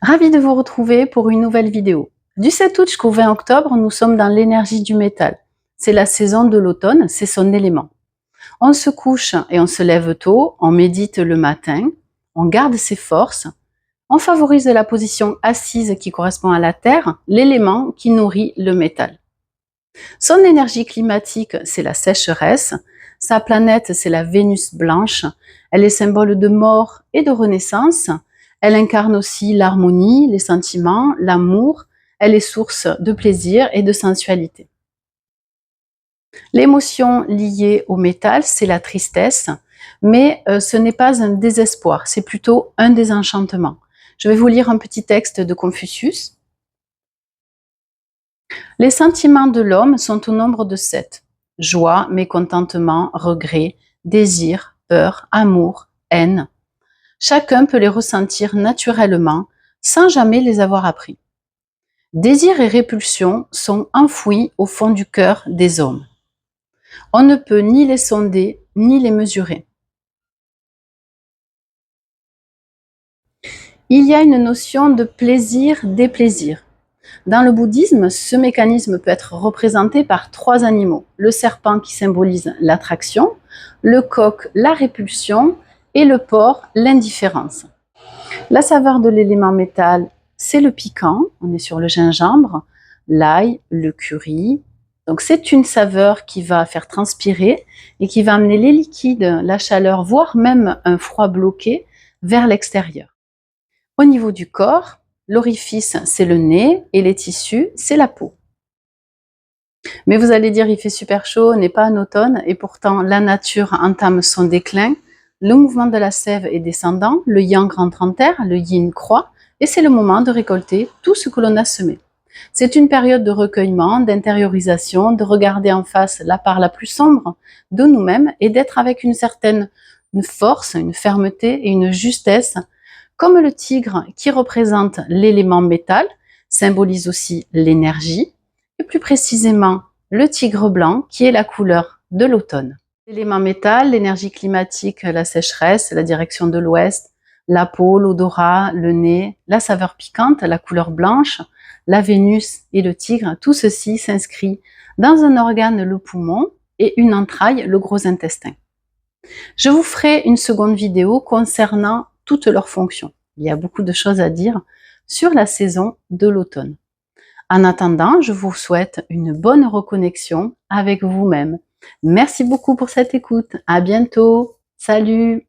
Ravi de vous retrouver pour une nouvelle vidéo. Du 7 août jusqu'au 20 octobre, nous sommes dans l'énergie du métal. C'est la saison de l'automne, c'est son élément. On se couche et on se lève tôt, on médite le matin, on garde ses forces, on favorise la position assise qui correspond à la terre, l'élément qui nourrit le métal. Son énergie climatique, c'est la sécheresse. Sa planète, c'est la Vénus blanche. Elle est symbole de mort et de renaissance. Elle incarne aussi l'harmonie, les sentiments, l'amour. Elle est source de plaisir et de sensualité. L'émotion liée au métal, c'est la tristesse, mais ce n'est pas un désespoir, c'est plutôt un désenchantement. Je vais vous lire un petit texte de Confucius. Les sentiments de l'homme sont au nombre de 7. Joie, mécontentement, regret, désir, peur, amour, haine. Chacun peut les ressentir naturellement sans jamais les avoir appris. Désir et répulsion sont enfouis au fond du cœur des hommes. On ne peut ni les sonder ni les mesurer. Il y a une notion de plaisir-déplaisir. Dans le bouddhisme, ce mécanisme peut être représenté par 3 animaux. Le serpent qui symbolise l'attraction, le coq la répulsion et le porc l'indifférence. La saveur de l'élément métal, c'est le piquant, on est sur le gingembre, l'ail, le curry. Donc c'est une saveur qui va faire transpirer et qui va amener les liquides, la chaleur, voire même un froid bloqué vers l'extérieur. Au niveau du corps, l'orifice, c'est le nez et les tissus, c'est la peau. Mais vous allez dire, il fait super chaud, on n'est pas en automne, et pourtant la nature entame son déclin. Le mouvement de la sève est descendant, le yang rentre en terre, le yin croît, et c'est le moment de récolter tout ce que l'on a semé. C'est une période de recueillement, d'intériorisation, de regarder en face la part la plus sombre de nous-mêmes et d'être avec une certaine force, une fermeté et une justesse. Comme le tigre qui représente l'élément métal, symbolise aussi l'énergie, et plus précisément le tigre blanc qui est la couleur de l'automne. L'élément métal, l'énergie climatique, la sécheresse, la direction de l'ouest, la peau, l'odorat, le nez, la saveur piquante, la couleur blanche, la Vénus et le tigre, tout ceci s'inscrit dans un organe, le poumon, et une entraille, le gros intestin. Je vous ferai une seconde vidéo concernant toutes leurs fonctions. Il y a beaucoup de choses à dire sur la saison de l'automne. En attendant, je vous souhaite une bonne reconnexion avec vous-même. Merci beaucoup pour cette écoute. À bientôt. Salut!